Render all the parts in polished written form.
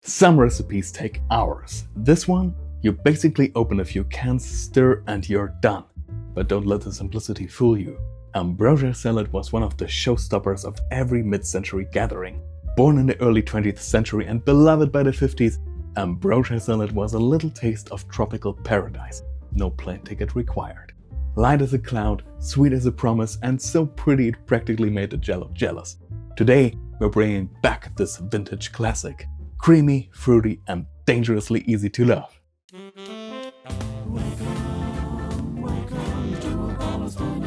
Some recipes take hours. This one, you basically open a few cans, stir, and you're done. But don't let the simplicity fool you. Ambrosia salad was one of the showstoppers of every mid-century gathering. Born in the early 20th century and beloved by the 50s, Ambrosia salad was a little taste of tropical paradise. No plane ticket required. Light as a cloud, sweet as a promise, and so pretty it practically made the jello jealous. Today, we're bringing back this vintage classic. Creamy, fruity, and dangerously easy to love. Welcome to Apaulos Diner.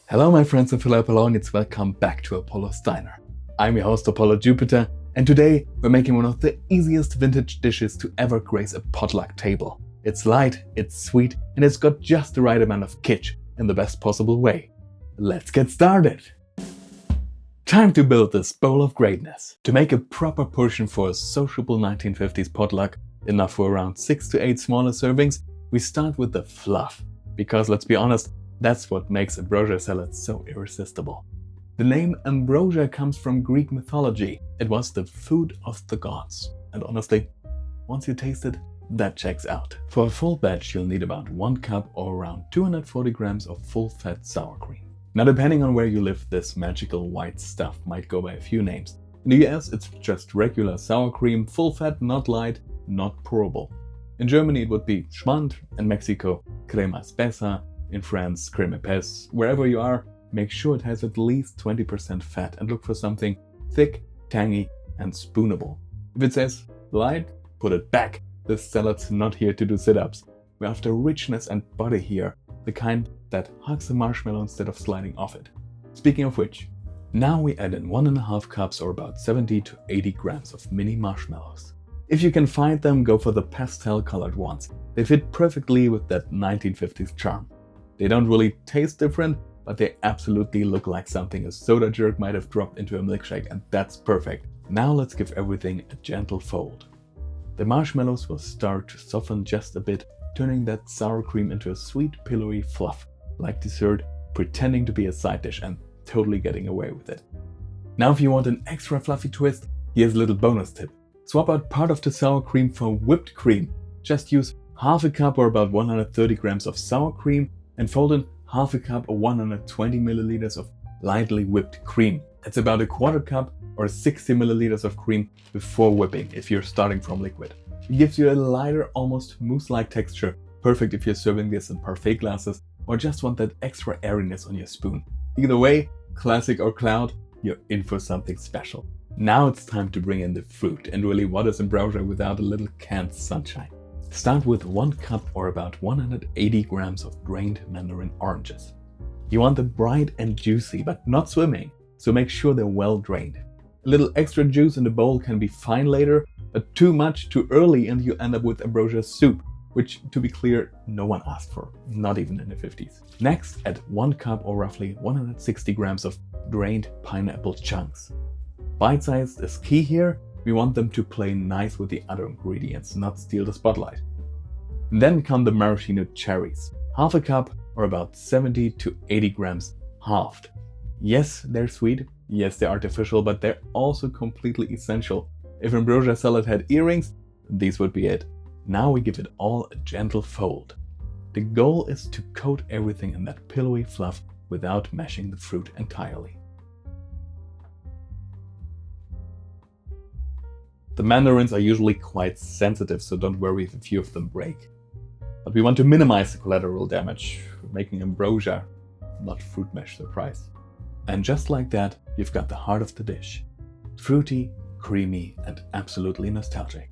Hello my friends and fellow Apolonians, welcome back to Apaulos Diner. I'm your host Apollo Jupiter, and today we're making one of the easiest vintage dishes to ever grace a potluck table. It's light, it's sweet, and it's got just the right amount of kitsch in the best possible way. Let's get started! Time to build this bowl of greatness. To make a proper portion for a sociable 1950s potluck, enough for around 6 to 8 smaller servings, we start with the fluff. Because let's be honest, that's what makes Ambrosia salad so irresistible. The name Ambrosia comes from Greek mythology. It was the food of the gods. And honestly, once you taste it, that checks out. For a full batch, you'll need about 1 cup or around 240 grams of full-fat sour cream. Now, depending on where you live, this magical white stuff might go by a few names. In the US, it's just regular sour cream, full fat, not light, not pourable. In Germany, it would be Schmand. In Mexico, crema espesa. In France, creme épaisse. Wherever you are, make sure it has at least 20% fat and look for something thick, tangy, and spoonable. If it says light, put it back. This salad's not here to do sit-ups. We're after richness and body here, the kind that hugs the marshmallow instead of sliding off it. Speaking of which, now we add in 1.5 cups or about 70 to 80 grams of mini marshmallows. If you can find them, go for the pastel colored ones. They fit perfectly with that 1950s charm. They don't really taste different, but they absolutely look like something a soda jerk might have dropped into a milkshake, and that's perfect. Now let's give everything a gentle fold. The marshmallows will start to soften just a bit, turning that sour cream into a sweet, pillowy fluff, like dessert, pretending to be a side dish and totally getting away with it. Now if you want an extra fluffy twist, here's a little bonus tip. Swap out part of the sour cream for whipped cream. Just use half a cup or about 130 grams of sour cream and fold in half a cup or 120 milliliters of lightly whipped cream. That's about 1/4 cup or 60 milliliters of cream before whipping if you're starting from liquid. It gives you a lighter, almost mousse-like texture, perfect if you're serving this in parfait glasses or just want that extra airiness on your spoon. Either way, classic or cloud, you're in for something special. Now it's time to bring in the fruit, and really, what is Ambrosia without a little canned sunshine? Start with 1 cup or about 180 grams of drained mandarin oranges. You want them bright and juicy, but not swimming, so make sure they're well drained. A little extra juice in the bowl can be fine later, but too much too early and you end up with Ambrosia soup, which, to be clear, no one asked for, not even in the 50s. Next, add 1 cup or roughly 160 grams of drained pineapple chunks. Bite-sized is key here. We want them to play nice with the other ingredients, not steal the spotlight. Then come the maraschino cherries. Half a cup or about 70 to 80 grams halved. Yes, they're sweet. Yes, they're artificial, but they're also completely essential. If Ambrosia salad had earrings, these would be it. Now we give it all a gentle fold. The goal is to coat everything in that pillowy fluff without mashing the fruit entirely. The mandarins are usually quite sensitive, so don't worry if a few of them break. But we want to minimize the collateral damage, making ambrosia, not fruit mash, surprise. And just like that, you've got the heart of the dish. Fruity, creamy, and absolutely nostalgic.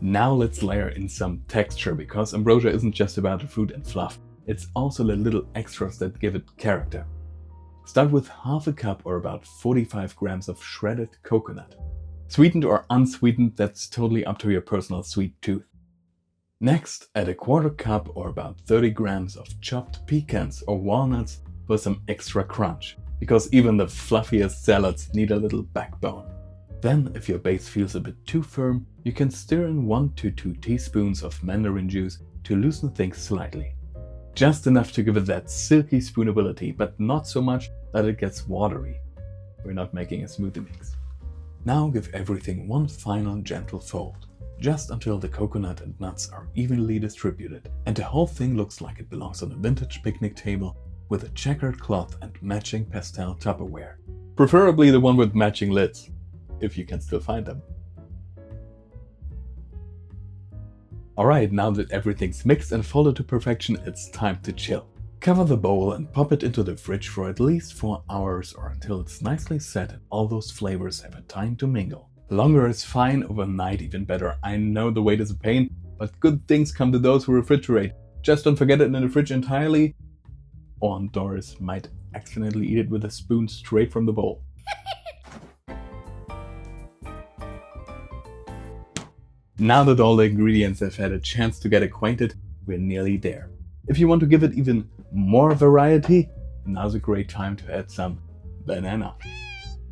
Now let's layer in some texture, because ambrosia isn't just about the fruit and fluff. It's also the little extras that give it character. Start with half a cup or about 45 grams of shredded coconut. Sweetened or unsweetened, that's totally up to your personal sweet tooth. Next, add 1/4 cup or about 30 grams of chopped pecans or walnuts for some extra crunch, because even the fluffiest salads need a little backbone. Then, if your base feels a bit too firm, you can stir in 1 to 2 teaspoons of mandarin juice to loosen things slightly. Just enough to give it that silky spoonability, but not so much that it gets watery. we're not making a smoothie mix. Now give everything one final gentle fold, just until the coconut and nuts are evenly distributed and the whole thing looks like it belongs on a vintage picnic table with a checkered cloth and matching pastel Tupperware. Preferably the one with matching lids, if you can still find them. Alright, now that everything's mixed and folded to perfection, it's time to chill. Cover the bowl and pop it into the fridge for at least 4 hours or until it's nicely set and all those flavors have a time to mingle. Longer is fine, overnight even better. I know the wait is a pain, but good things come to those who refrigerate. Just don't forget it in the fridge entirely, or Doris might accidentally eat it with a spoon straight from the bowl. Now that all the ingredients have had a chance to get acquainted, we're nearly there. If you want to give it even more variety, now's a great time to add some banana.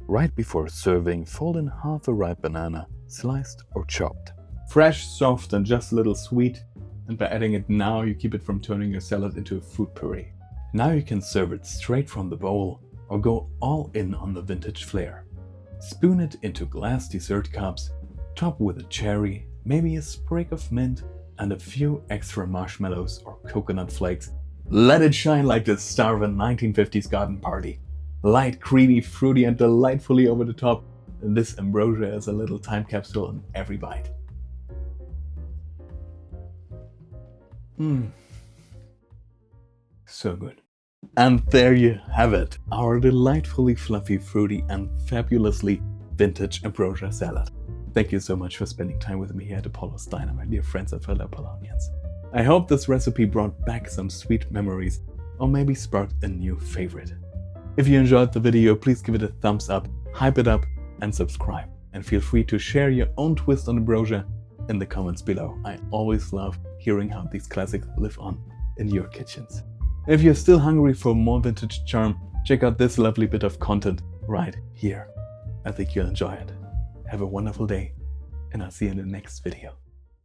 Right before serving, fold in half a ripe banana, sliced or chopped. Fresh, soft and just a little sweet, and by adding it now you keep it from turning your salad into a fruit puree. Now you can serve it straight from the bowl or go all in on the vintage flair. Spoon it into glass dessert cups, top with a cherry, maybe a sprig of mint and a few extra marshmallows or coconut flakes. Let it shine like the star of a 1950s garden party. Light, creamy, fruity and delightfully over the top, this ambrosia is a little time capsule in every bite. So good. And there you have it, our delightfully fluffy, fruity and fabulously vintage Ambrosia salad. Thank you so much for spending time with me here at Apaulos Diner, my dear friends and fellow Polonians. I hope this recipe brought back some sweet memories or maybe sparked a new favorite. If you enjoyed the video, please give it a thumbs up, hype it up and subscribe. And feel free to share your own twist on Ambrosia in the comments below. I always love hearing how these classics live on in your kitchens. If you're still hungry for more vintage charm, check out this lovely bit of content right here. I think you'll enjoy it. Have a wonderful day, and I'll see you in the next video.